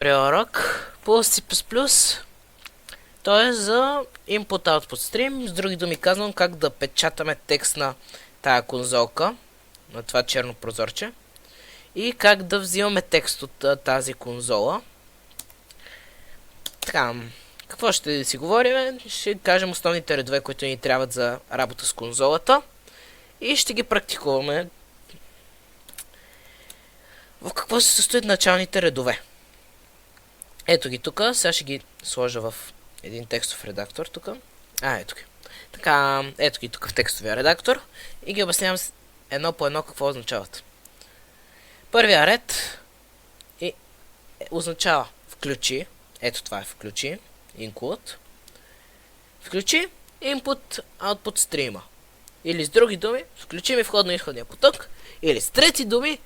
Приорък по C++. То е за Input-Output Stream. С други думи казвам как да печатаме текст на тая конзолка, на това черно прозорче. И как да взимаме текст от тази конзола. Така, какво ще си говорим? Ще кажем основните редове, които ни трябват за работа с конзолата. И ще ги практикуваме. В какво се състоят началните редове? Ето ги тук. Сега ще ги сложа в един текстов редактор тук. Ето ги. Така, ето ги тук в текстовия редактор. И ги обяснявам едно по едно какво означават. Първия ред означава включи. Ето това е включи. Include. Включи Input-Output стрима. Или с други думи, включи ми входно-изходния поток. Или с трети думи,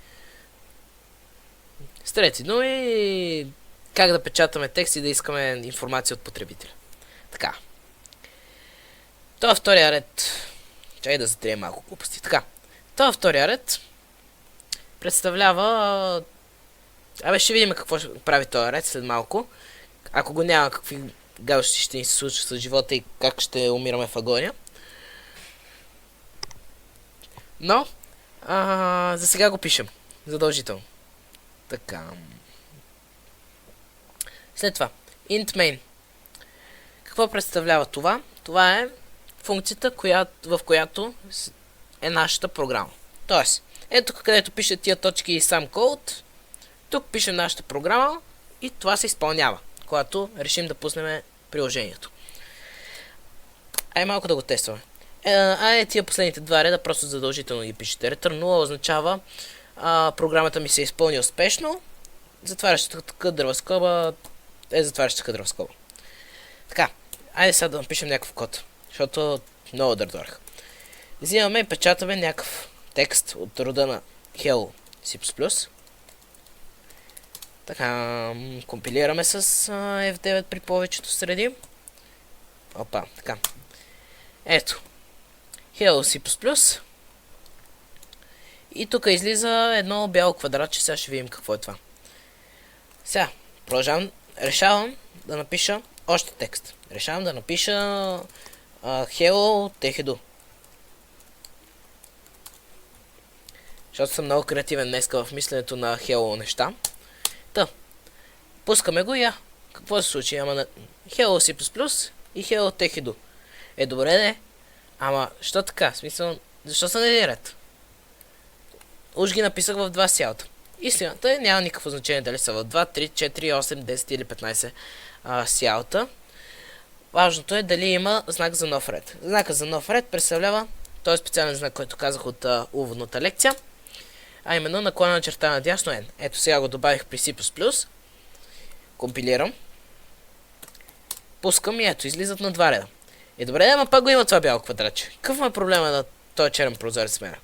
как да печатаме текст и да искаме информация от потребителя. Така. Това е втория ред. Чакай да затрием малко глупости. Така. Това е втория ред. Представлява... ще видим какво ще прави този ред след малко. Ако го няма, какви галщи ще ни се случва с живота и как ще умираме в агония. Но, за сега го пишем. Задължително. Така. След това, int main. Какво представлява това? Това е функцията, в която е нашата програма. Тоест, ето където пише тия точки и сам код, тук пишем нашата програма и това се изпълнява, когато решим да пуснем приложението. Малко да го тестваме. Тия последните два реда просто задължително ги пишете. Return 0 означава програмата ми се изпълни успешно. Затварящата къдрава скоба затварящата къдрава скоба. Така, сега да напишем някакъв код, защото много дърдорах. Взимаме и печатаме някакъв текст от рода на Hello C++. Така, компилираме с F9 при повечето среди. Опа, така. Ето. Hello C++. И тук излиза едно бяло квадратче. Сега ще видим какво е това. Сега, продължавам. Решавам да напиша още текст. Решавам да напиша Hello Tehedu. Защото съм много креативен днеска в мисленето на Hello неща. Пускаме го и какво се случи? Hello C++ и Hello Tehedu. Добре не. Що така? В смисъл, защо са на един ред? Уж ги написах в два сялата. Истината е, няма никакво значение дали са в 2, 3, 4, 8, 10 или 15 сялата. Важното е дали има знак за нов ред. Знака за нов ред представлява този специален знак, който казах от уводната лекция. Именно наклонена черта надясно N. Ето сега го добавих при C++. Компилирам. Пускам и ето, излизат на два реда. Добре, ама пак го има това бяло квадратче. Какъв е проблема на този черен прозорец с мен?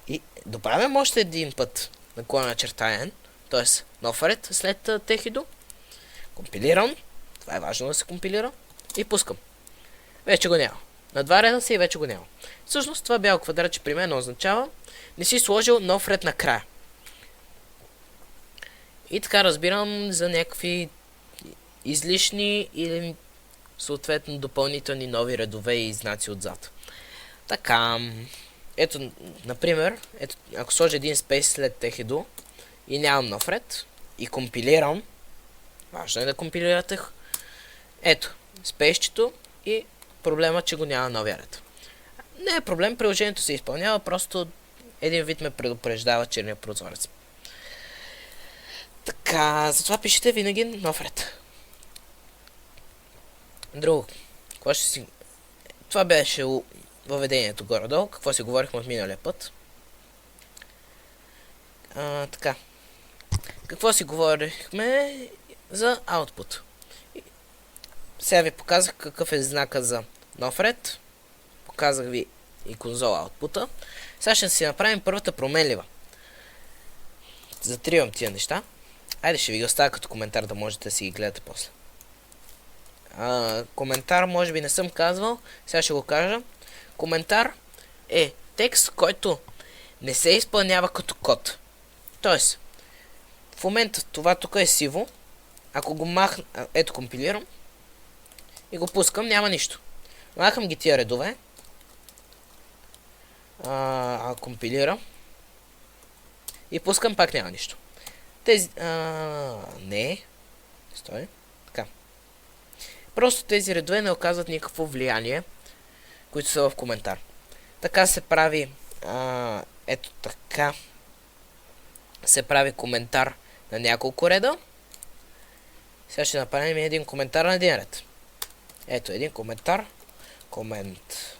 И добавям още един път наклонена черта N, т.е. нов ред след Tehedu. Компилирам. Това е важно да се компилира. И пускам. Вече го няма. На два реда си и вече го няма. Всъщност това бяло квадратче при мен означава не си сложил нов ред накрая. И така разбирам за някакви излишни или съответно допълнителни нови редове и знаци отзад. Така. Ето, например, ако сложа един спейс след Tehedu и нямам нов ред и компилирам, важно е да компилирате. Ето, спейсчето и проблема, че го няма новия ред. Не е проблем, приложението се изпълнява, просто един вид ме предупреждава черния прозорец. Така, затова пишете винаги нов ред. Друго, какво ще си... Това беше въведението горе-долу, какво си говорихме от миналия път. Така. Какво си говорихме за output. Сега ви показах какъв е знака за нов ред. Показах ви и конзола output-а. Сега ще си направим първата променлива. Затривам тия неща. Ще ви ги оставя като коментар, да можете да си ги гледате после. Коментар може би не съм казвал. Сега ще го кажа. Коментар е текст, който не се изпълнява като код. Тоест, В момента това тук е сиво. Ако го махна, ето компилирам и го пускам, няма нищо. Махам ги тия редове. Компилирам. И пускам, пак няма нищо. Тези... не. Стой. Така. Просто тези редове не оказват никакво влияние, които са в коментар. Така се прави... ето така. Се прави коментар на няколко реда. Сега ще направим един коментар на един ред. Ето един коментар. Комент.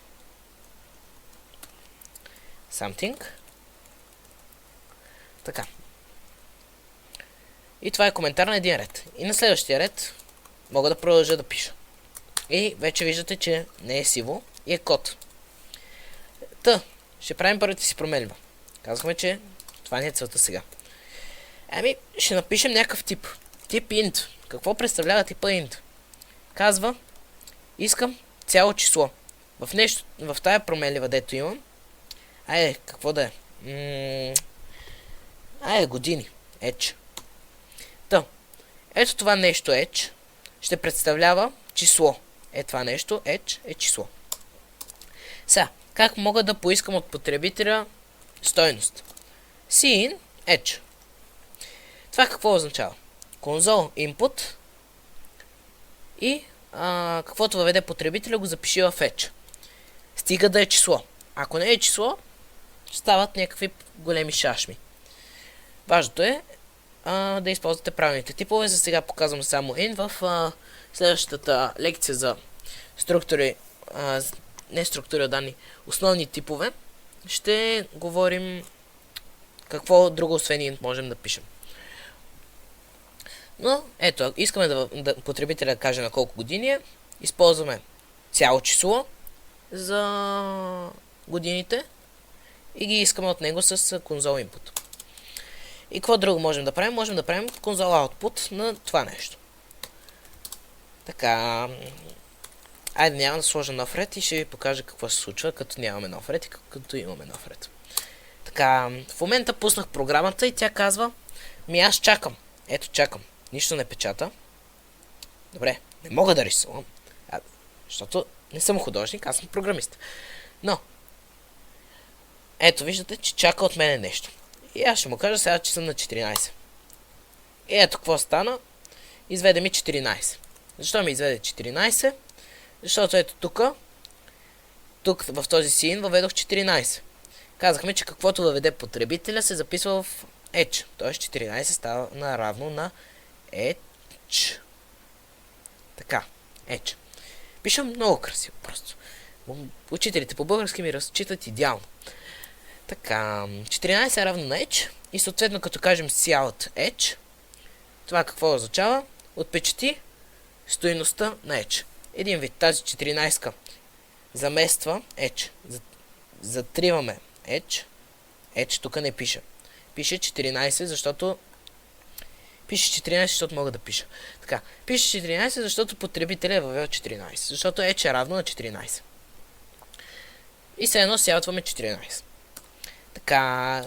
Something. Така. И това е коментар на един ред. И на следващия ред мога да продължа да пиша. И вече виждате, че не е сиво и е код. Та, ще правим първите си променлива. Казахме, че това не е целта сега. Ами, ще напишем някакъв тип. Тип int. Какво представлява типа int? Казва, искам цяло число. В тая променлива, дето имам. Какво да е? Години. Edge. Та, ето това нещо Edge ще представлява число. Това нещо Edge е число. Сега, как мога да поискам от потребителя стойност? Cin Edge. Това какво означава? Console input и каквото въведе потребителя го запиши в Edge. Стига да е число. Ако не е число, стават някакви големи шашми. Важното е да използвате правилните типове. За сега показвам само int. В следващата лекция за структури, не структури от данни, основни типове, ще говорим какво друго освен int можем да пишем. Но, ето, искаме да потребителя да каже на колко години е. Използваме цяло число за годините и ги искаме от него с console input. И какво друго можем да правим? Можем да правим console output на това нещо. Така, айде няма да сложа нов ред и ще ви покажа какво се случва, като нямаме нов ред и като имаме нов ред. Така, в момента пуснах програмата и тя казва, аз чакам. Ето, чакам. Нищо не печата. Добре, не мога да рисувам, защото не съм художник, аз съм програмист. Но, ето виждате, че чака от мене нещо. И аз ще му кажа сега, че съм на 14. И ето какво стана. Изведе ми 14. Защо ми изведе 14? Защото ето тук в този син въведох 14. Казахме, че каквото въведе потребителя се записва в Edge. Т.е. 14 става наравно на Edge. Така, Edge. Пишем много красиво просто. Учителите по български ми разчитат идеално. Така, 14 е равно на Edge и съответно като кажем Cout Edge, това какво означава? Отпечати стойността на Edge. Един вид, тази 14 замества Edge. Затриваме Edge. Edge тук не пише. Пише 14, защото мога да пиша. Така, пише 14, защото потребителя е въвел 14. Защото Edge е равно на 14. И все едно сяутваме 14. Така,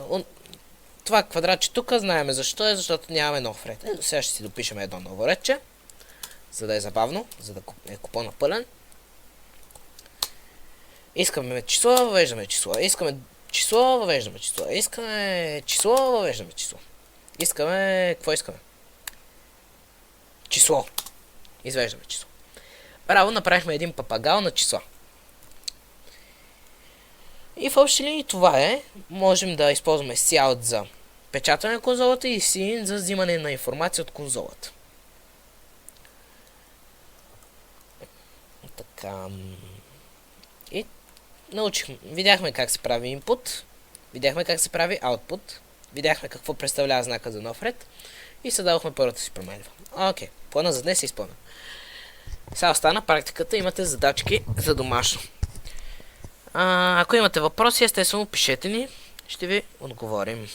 това квадратче тук знаеме защо е, защото нямаме нов ред. Сега ще си допишем едно ново редче, за да е забавно, за да е купона пълен. Искаме число, въвеждаме число. Искаме число, въвеждаме число. Искаме число, въвеждаме число. Какво искаме? Число. Извеждаме число. Браво, направихме един папагал на числа. И в общи линии това е. Можем да използваме Cout за печатане на конзолата и Cin за взимане на информация от конзолата. Така. И научихме. Видяхме как се прави input. Видяхме как се прави output. Видяхме какво представлява знака за нов ред. И създадохме първата си променлива. Окей. Плана за днес е изпълнен. Сега остана практиката. Имате задачки за домашно. Ако имате въпроси, естествено пишете ни. Ще ви отговорим.